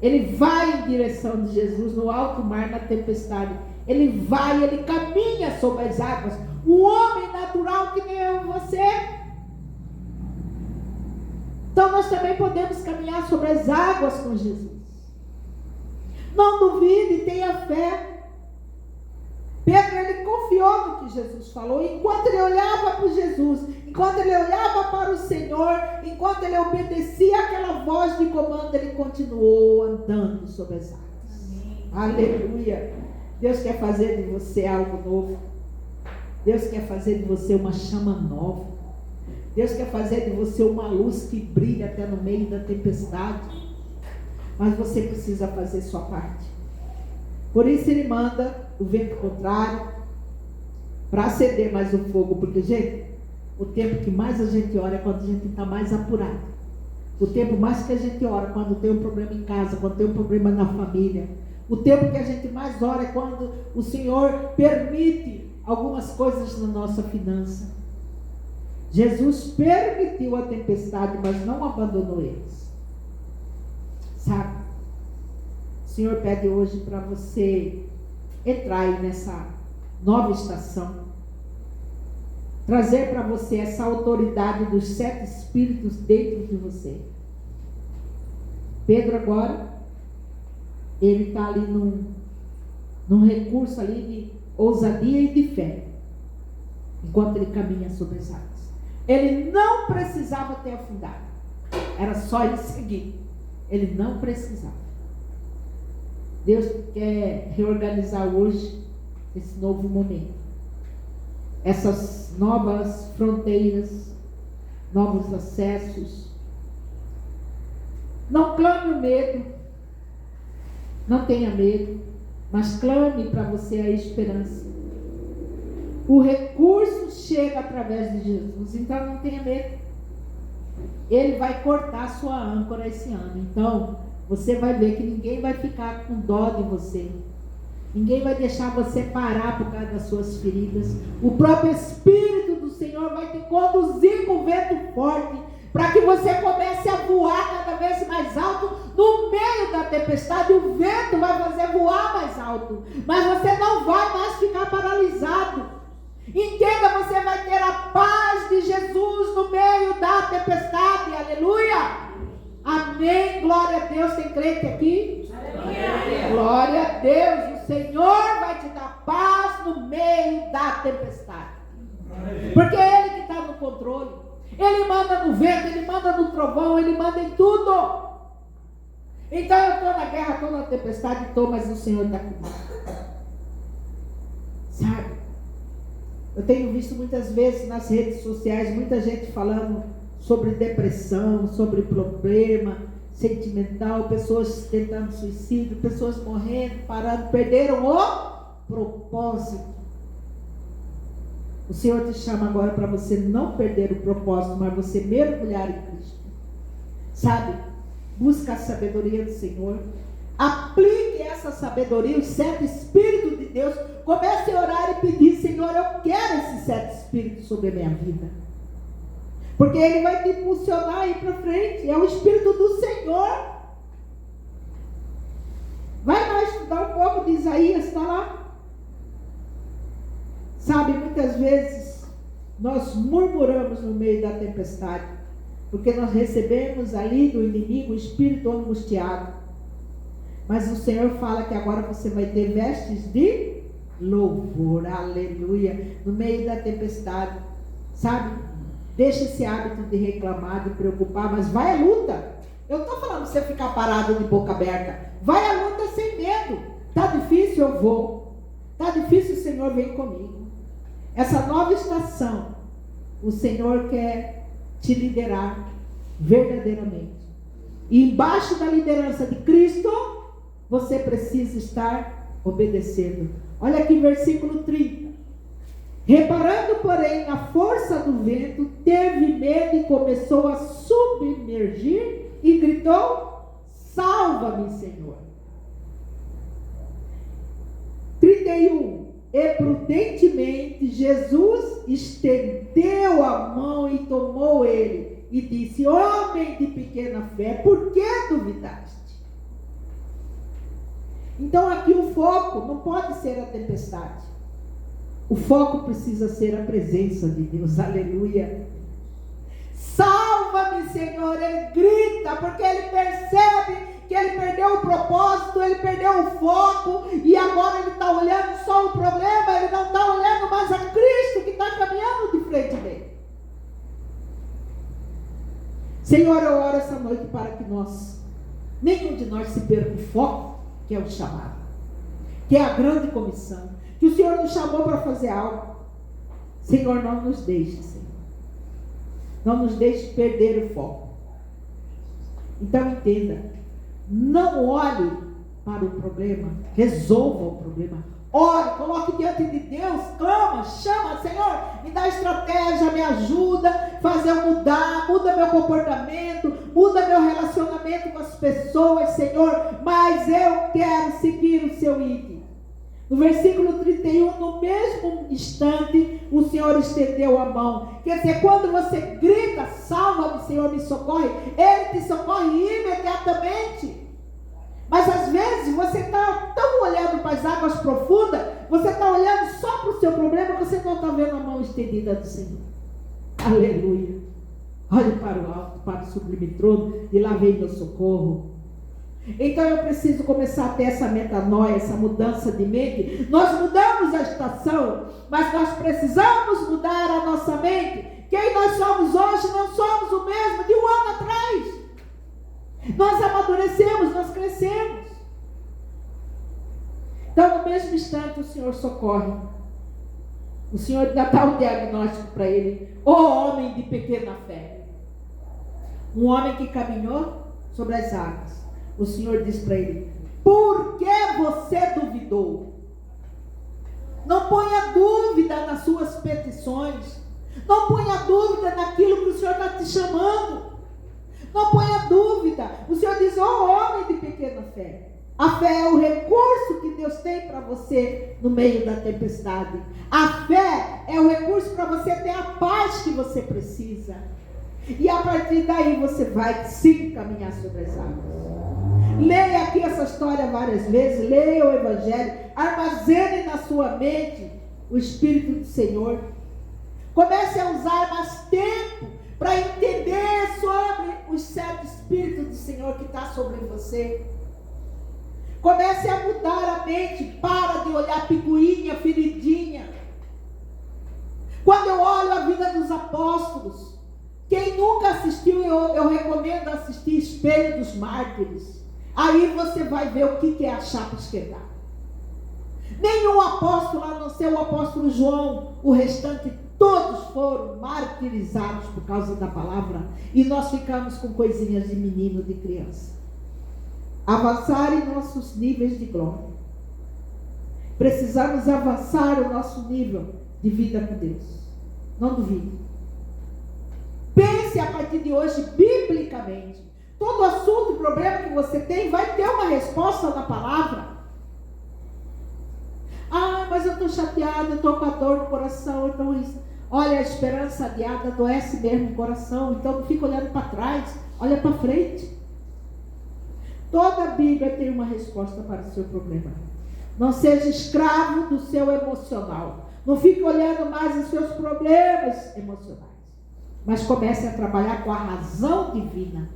Ele vai em direção de Jesus no alto mar, na tempestade. Ele vai, ele caminha sobre as águas. Um homem natural que nem eu e você. Então nós também podemos caminhar sobre as águas com Jesus. Não duvide, tenha fé. Pedro, ele confiou confiou no que Jesus falou. Enquanto ele olhava para Jesus, enquanto ele olhava para o Senhor, enquanto ele obedecia aquela voz de comando, ele continuou andando sobre as águas. Aleluia. Deus quer fazer de você algo novo. Deus quer fazer de você uma chama nova. Deus quer fazer de você uma luz que brilha até no meio da tempestade. Mas você precisa fazer sua parte. Por isso ele manda o vento contrário para acender mais o fogo. Porque, gente, o tempo que mais a gente ora é quando a gente está mais apurado. O tempo mais que a gente ora é quando tem um problema em casa, quando tem um problema na família. O tempo que a gente mais ora é quando o Senhor permite algumas coisas na nossa finança. Jesus permitiu a tempestade, mas não abandonou eles. Sabe? O Senhor pede hoje para você entrar aí nessa nova estação. Trazer para você essa autoridade dos 7 espíritos dentro de você. Pedro agora, ele está ali num recurso ali de ousadia e de fé. Enquanto ele caminha sobre as águas. Ele não precisava ter afundado. Era só ele seguir. Ele não precisava. Deus quer reorganizar hoje esse novo momento. Essas novas fronteiras, novos acessos. Não clame o medo. Não tenha medo. Mas clame para você a esperança. O recurso chega através de Jesus. Então não tenha medo. Ele vai cortar sua âncora esse ano. Então você vai ver que ninguém vai ficar com dó de você. Ninguém vai deixar você parar por causa das suas feridas. O próprio Espírito do Senhor vai te conduzir com vento forte, para que você comece a voar cada vez mais alto no meio da tempestade. O vento vai fazer voar mais alto, mas você não vai mais ficar paralisado. Entenda, você vai ter a paz de Jesus no meio da tempestade. Aleluia. Amém, glória a Deus. Tem crente aqui? Aleluia. Glória a Deus. O Senhor vai te dar paz no meio da tempestade. Porque é Ele que está no controle. Ele manda no vento, Ele manda no trovão, Ele manda em tudo. Então eu estou na guerra, estou na tempestade, mas o Senhor está comigo. Sabe? Eu tenho visto muitas vezes nas redes sociais, muita gente falando sobre depressão, sobre problema sentimental, pessoas tentando suicídio, pessoas morrendo, parando, perderam o propósito. O Senhor te chama agora para você não perder o propósito, mas você mergulhar em Cristo. Sabe? Busca a sabedoria do Senhor. Aplique essa sabedoria, os 7 Espíritos de Deus. Comece a orar e pedir: Senhor, eu quero esses 7 Espíritos sobre a minha vida. Porque Ele vai te impulsionar aí para frente. É o Espírito do Senhor. Vai lá estudar um pouco de Isaías, está lá. Sabe, muitas vezes nós murmuramos no meio da tempestade, porque nós recebemos ali do inimigo o espírito angustiado. Mas o Senhor fala que agora você vai ter vestes de louvor, aleluia, no meio da tempestade, sabe? Deixa esse hábito de reclamar, de preocupar, mas vai à luta. Eu não estou falando você ficar parado de boca aberta. Vai à luta sem medo. Está difícil, eu vou. Está difícil, o Senhor vem comigo. Essa nova estação, o Senhor quer te liderar verdadeiramente. E embaixo da liderança de Cristo, você precisa estar obedecendo. Olha aqui versículo 30. Reparando, porém, a força do vento, teve medo e começou a submergir e gritou: salva-me, Senhor. 31. E prudentemente Jesus estendeu a mão e tomou ele e disse: homem de pequena fé, por que duvidaste? Então aqui o foco não pode ser a tempestade. O foco precisa ser a presença de Deus. Aleluia. Salva-me, Senhor. Ele grita porque ele percebe que ele perdeu o propósito, ele perdeu o foco, e agora ele está olhando só o problema, ele não está olhando Senhor, eu oro essa noite para que nenhum de nós se perca o foco, que é o chamado, que é a grande comissão, que o Senhor nos chamou para fazer algo. Senhor, não nos deixe, Senhor. Não nos deixe perder o foco. Então entenda, não olhe para o problema, resolva o problema. Ore, coloque diante de Deus, clama, chama, Senhor, me dá estratégia, me ajuda a fazer eu mudar, muda meu comportamento, muda meu relacionamento com as pessoas, Senhor, mas eu quero seguir o seu ídolo. No versículo 31, no mesmo instante, o Senhor estendeu a mão. Quer dizer, quando você grita, salva-me, Senhor, me socorre, Ele te socorre imediatamente. Mas às vezes você está tão olhando para as águas profundas, você está olhando só para o seu problema, você não está vendo a mão estendida do Senhor. Aleluia. Olhe para o alto, para o sublime trono, e lá vem meu socorro. Então eu preciso começar a ter essa metanoia, essa mudança de mente. Nós mudamos a estação, mas nós precisamos mudar a nossa mente. Quem nós somos hoje não somos o mesmo de um ano atrás. Nós amadurecemos, nós crescemos. Então no mesmo instante o Senhor socorre. O Senhor ainda dá um diagnóstico para ele. Ô homem de pequena fé. Um homem que caminhou sobre as águas. O Senhor diz para ele: por que você duvidou? Não ponha dúvida nas suas petições. Não ponha dúvida naquilo que o Senhor está te chamando. Não ponha dúvida. O Senhor diz: ó homem de pequena fé. A fé é o recurso que Deus tem para você no meio da tempestade. A fé é o recurso para você ter a paz que você precisa. E a partir daí você vai sim caminhar sobre as águas. Leia aqui essa história várias vezes, leia o Evangelho, armazene na sua mente o Espírito do Senhor. Comece a usar mais tempo para entender sobre os 7 Espíritos do Senhor que está sobre você. Comece a mudar a mente, para de olhar picuinha, feridinha. Quando eu olho a vida dos apóstolos, quem nunca assistiu, eu recomendo assistir Espelho dos Mártires. Aí você vai ver o que é a chapa esquerdada. Nenhum apóstolo, a não ser o apóstolo João, o restante, todos foram martirizados por causa da palavra. E nós ficamos com coisinhas de menino, de criança. Avançar em nossos níveis de glória. Precisamos avançar o nosso nível de vida com Deus. Não duvide. Pense a partir de hoje biblicamente. Todo assunto, problema que você tem, vai ter uma resposta na palavra. Ah, mas eu estou chateada, eu estou com a dor no coração. Então isso. Olha, a esperança adiada adoece mesmo no coração. Então não fica olhando para trás, olha para frente. Toda a Bíblia tem uma resposta para o seu problema. Não seja escravo do seu emocional. Não fique olhando mais os seus problemas emocionais. Mas comece a trabalhar com a razão divina.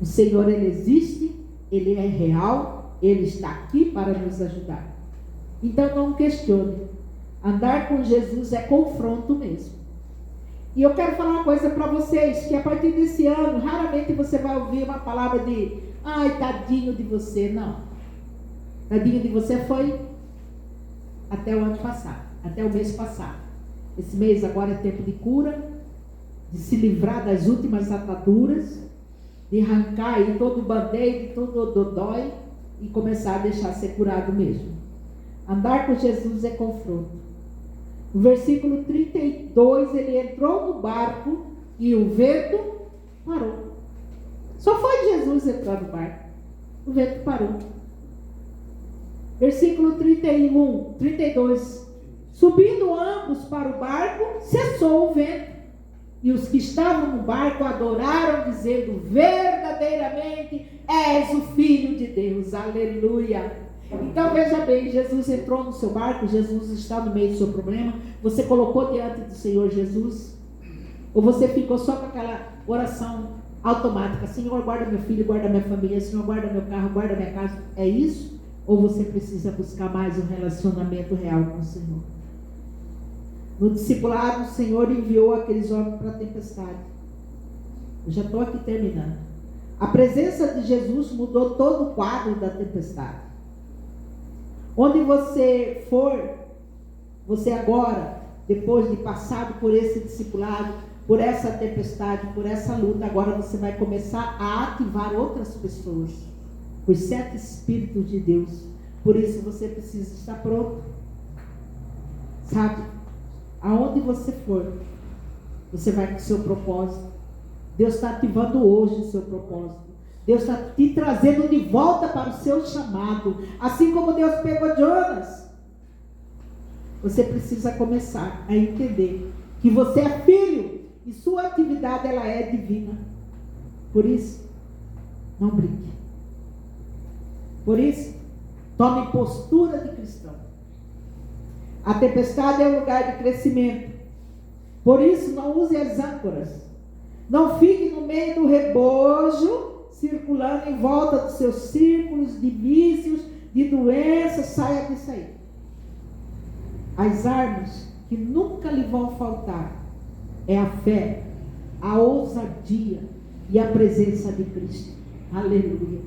O Senhor, Ele existe, Ele é real, Ele está aqui para nos ajudar. Então não questione. Andar com Jesus é confronto mesmo. E eu quero falar uma coisa para vocês, que a partir desse ano, raramente você vai ouvir uma palavra de: ai, tadinho de você. Não. Tadinho de você foi até o ano passado, até o mês passado. Esse mês agora é tempo de cura, de se livrar das últimas ataduras, de arrancar aí todo o band-aid, todo o dodói e começar a deixar ser curado mesmo. Andar com Jesus é confronto. No versículo 32, ele entrou no barco e o vento parou. Só foi Jesus entrar no barco. O vento parou. Versículo 32. Subindo ambos para o barco, cessou o vento. E os que estavam no barco adoraram, dizendo: verdadeiramente és o Filho de Deus. Aleluia. Então veja bem, Jesus entrou no seu barco, Jesus está no meio do seu problema. Você colocou diante do Senhor Jesus? Ou você ficou só com aquela oração automática: Senhor, guarda meu filho, guarda minha família, Senhor, guarda meu carro, guarda minha casa? É isso? Ou você precisa buscar mais um relacionamento real com o Senhor? No discipulado, o Senhor enviou aqueles homens para a tempestade. Eu já estou aqui terminando. A presença de Jesus mudou todo o quadro da tempestade. Onde você for, você agora, depois de passado por esse discipulado, por essa tempestade, por essa luta, agora você vai começar a ativar outras pessoas, os 7 Espíritos de Deus. Por isso você precisa estar pronto. Sabe? Aonde você for, você vai com o seu propósito. Deus está ativando hoje o seu propósito. Deus está te trazendo de volta para o seu chamado. Assim como Deus pegou Jonas. Você precisa começar a entender que você é filho e sua atividade ela é divina. Por isso, não brinque. Por isso, tome postura de cristão. A tempestade é um lugar de crescimento. Por isso, não use as âncoras. Não fique no meio do rebojo, circulando em volta dos seus círculos de vícios, de doenças. Saia disso aí. As armas que nunca lhe vão faltar é a fé, a ousadia e a presença de Cristo. Aleluia.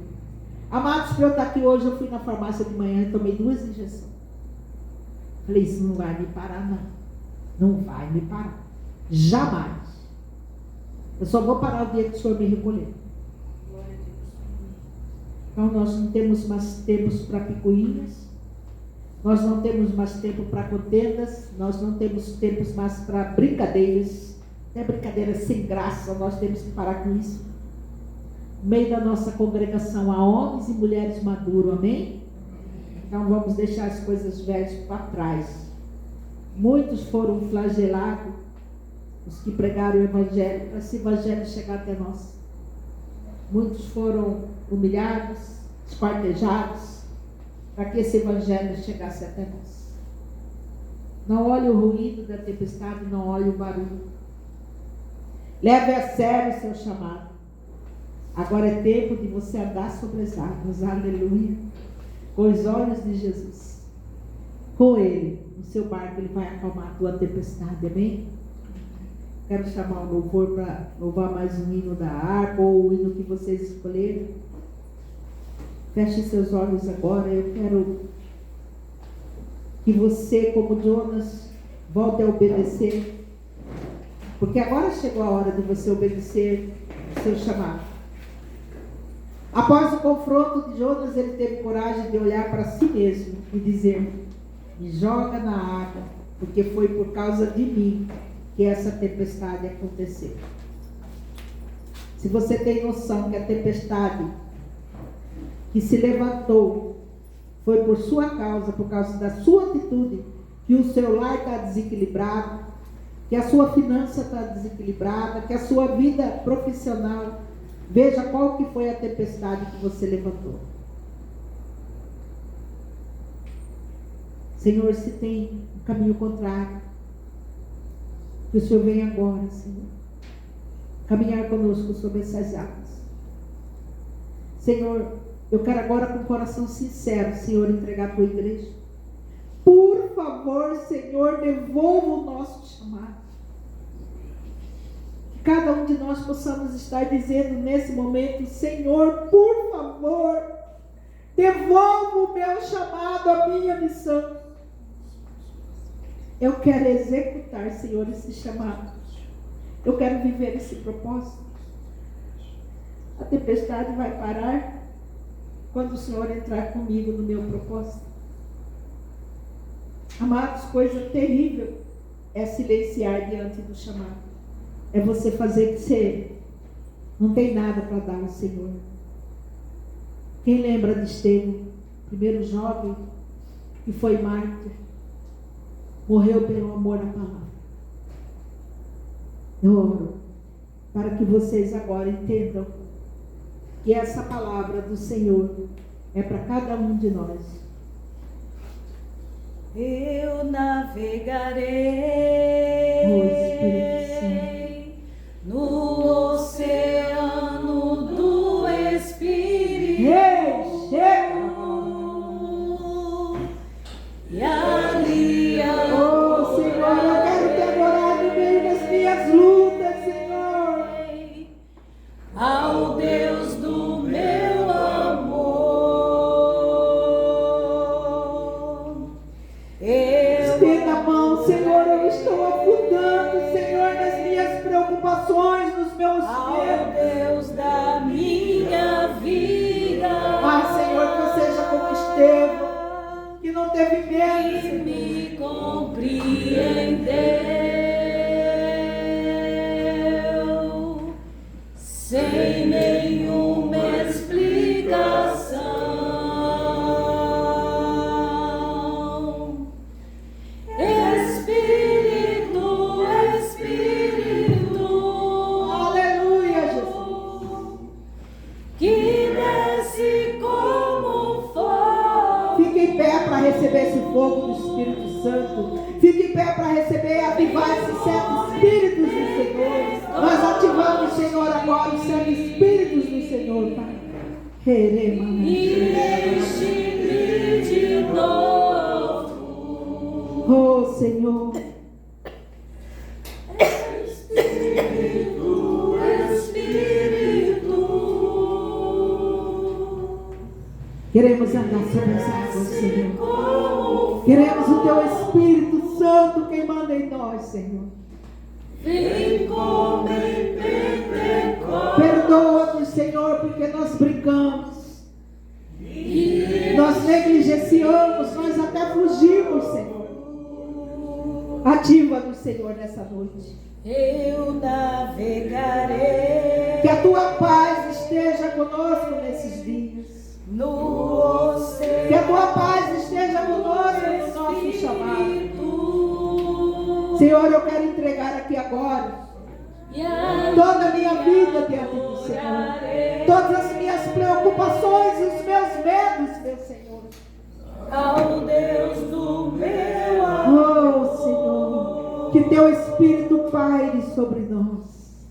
Amados, para eu estar aqui hoje, eu fui na farmácia de manhã e tomei 2 injeções. Falei, isso não vai me parar, não. Não vai me parar. Jamais. Eu só vou parar o dia que o Senhor me recolher. Então nós não temos mais tempos para picuinhas. Nós não temos mais tempo para contendas. Nós não temos tempos mais para brincadeiras. Até brincadeiras sem graça. Nós temos que parar com isso. No meio da nossa congregação há homens e mulheres maduros. Amém? Então vamos deixar as coisas velhas para trás. Muitos foram flagelados. Os que pregaram o Evangelho, para esse Evangelho chegar até nós. Muitos foram humilhados, esquartejados, para que esse Evangelho chegasse até nós. Não olhe o ruído da tempestade, não olhe o barulho. Leve a sério o seu chamado. Agora é tempo de você andar sobre as águas, aleluia, com os olhos de Jesus. Com Ele, no seu barco, Ele vai acalmar a tua tempestade, amém? Quero chamar o louvor para louvar mais um hino da harpa ou o hino que vocês escolherem. Feche seus olhos agora. Eu quero que você, como Jonas, volte a obedecer. Porque agora chegou a hora de você obedecer o seu chamado. Após o confronto de Jonas, ele teve coragem de olhar para si mesmo e dizer: me joga na água, porque foi por causa de mim que essa tempestade aconteceu. Se você tem noção que a tempestade que se levantou foi por sua causa, por causa da sua atitude, que o seu lar está desequilibrado, que a sua finança está desequilibrada, que a sua vida profissional, veja qual que foi a tempestade que você levantou. Senhor, se tem um caminho contrário, que o Senhor venha agora, Senhor, caminhar conosco sobre essas águas. Senhor, eu quero agora com o coração sincero, Senhor, entregar a tua igreja. Por favor, Senhor, devolva o nosso chamado. Que cada um de nós possamos estar dizendo nesse momento: Senhor, por favor, devolva o meu chamado, a minha missão. Eu quero executar, Senhor, esse chamado. Eu quero viver esse propósito. A tempestade vai parar quando o Senhor entrar comigo no meu propósito. Amados, coisa terrível é silenciar diante do chamado. É você fazer que você não tem nada para dar ao Senhor. Quem lembra de Estevão, primeiro jovem que foi mártir? Morreu pelo amor à palavra. Eu oro para que vocês agora entendam que essa palavra do Senhor é para cada um de nós. Eu navegarei no oceano do Espírito. E ali oh, Senhor, eu quero te adorar no meio das minhas lutas, Senhor. estenda a mão, Senhor, eu estou afundando, Senhor, nas minhas preocupações, nos meus medos. Deus da minha vida. Ah, Senhor, que eu seja como Estevão, que não teve medo, Que me compreendeu sem nenhuma explicação. Espírito, Espírito, Aleluia, Jesus. que desce como fogo. Fique em pé para receber esse fogo do Espírito Santo. Fique em pé para receber e ativar esses 7 Espíritos do Senhor. Nós ativamos, Senhor, agora os 7 Espíritos do Senhor, Pai. E enche-me de novo. Oh, Senhor. Espírito, Espírito, Queremos andar sobre as águas, Senhor. como Queremos o Teu Espírito Santo queimando em nós, Senhor. vem como em Pentecostes. Perdoa-nos, Senhor, porque nós brincamos. E Nós negligenciamos, nós até fugimos, Senhor. Ativa-nos, Senhor, nessa noite. eu navegarei Que a Tua paz esteja conosco nesses dias. no oceano. Que a Tua paz esteja conosco no nosso chamado. Espírito, Senhor, eu quero entregar aqui agora e a toda a minha vida diante do Senhor. Todas as minhas preocupações e os meus medos, meu Senhor. ao Deus do meu amor. Oh, Senhor, que Teu Espírito paire sobre nós.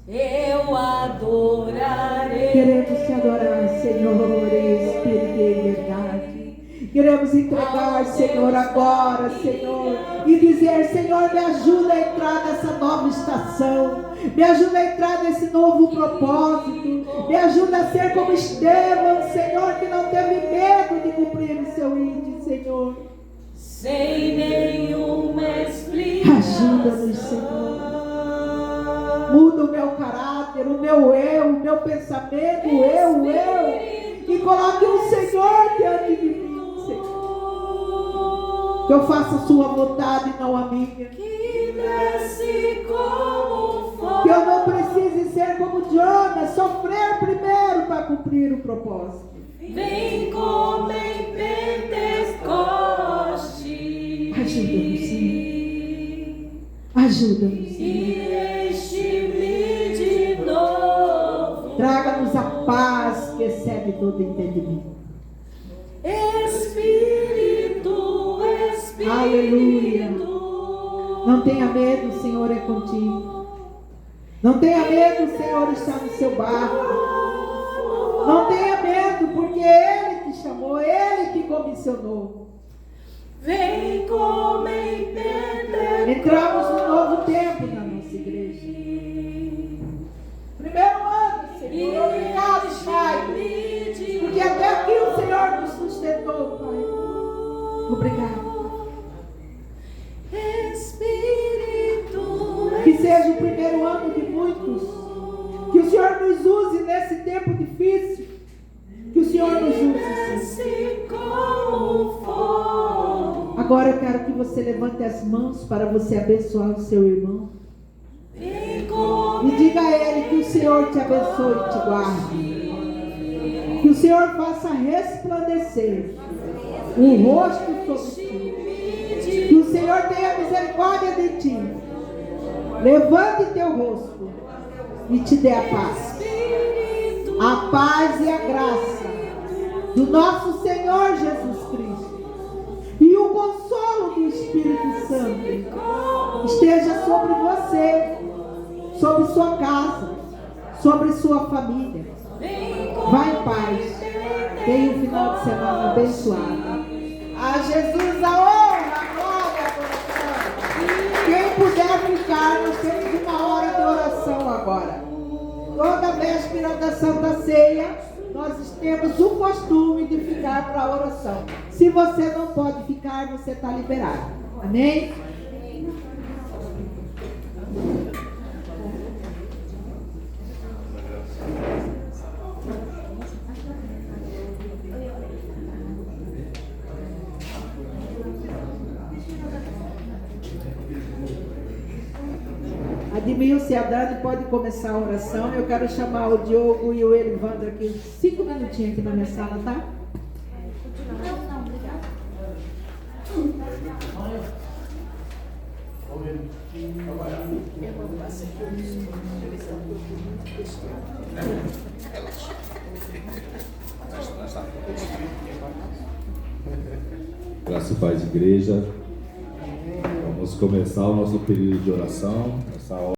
Eu adorarei. Queremos Te adorar, Senhor, em espírito e em verdade. Queremos entregar, Senhor, agora, Senhor, e dizer, Senhor, me ajuda a entrar nessa nova estação. Me ajuda a entrar nesse novo propósito. Me ajuda a ser como Estevão, Senhor, que não teve medo de cumprir o seu índice, Senhor. Sem nenhuma explicação. Ajuda-nos, Senhor. Muda o meu caráter, o meu eu, o meu pensamento, o eu. E coloque o Senhor diante de mim, Senhor. Que eu faça a Sua vontade e não a minha. Que desce como fogo. Que eu não precise ser como Jonas, sofrer primeiro para cumprir o propósito. Vem como em Pentecostes. Ajuda-nos, Senhor. Ajuda-nos, Senhor. E enche-me de novo. Traga-nos a paz que excede todo entendimento. Espírito, Espírito. Aleluia. Não tenha medo, o Senhor é contigo. Não tenha medo, o Senhor está no seu barco. Não tenha medo, porque Ele te chamou, Ele te comissionou. Vem como em Pentecostes. Entramos num novo tempo na nossa igreja. Primeiro ano, Senhor. Obrigado, Pai. Porque até aqui o Senhor nos sustentou, Pai. Obrigado. Espírito, Que seja o primeiro ano de muitos. Que o Senhor nos use nesse tempo difícil. Que o Senhor nos use, Senhor. desce como fogo. Agora eu quero que você levante as mãos para você abençoar o seu irmão. Vem como E diga a ele que o Senhor te abençoe e te guarde. Que o Senhor faça resplandecer o rosto sobre ti. Que o Senhor tenha misericórdia de ti. Levante teu rosto e te dê a paz. A paz e a graça do nosso Senhor Jesus Cristo e o consolo do Espírito Santo esteja sobre você, sobre sua casa, sobre sua família. Vá em paz. Tenha um final de semana abençoado. A Jesus a honra, a glória, a adoração. Quem puder ficar, nós temos uma hora de oração agora. Toda véspera da Santa Ceia, nós temos o costume de ficar para a oração. Se você não pode ficar, você está liberado. Amém? Admilce e a Dani pode começar a oração. Eu quero chamar o Diogo e o Elivandro aqui, 5 minutinhos aqui na minha sala, tá? Graça e paz, igreja. Vamos começar o nosso período de oração. Essa hora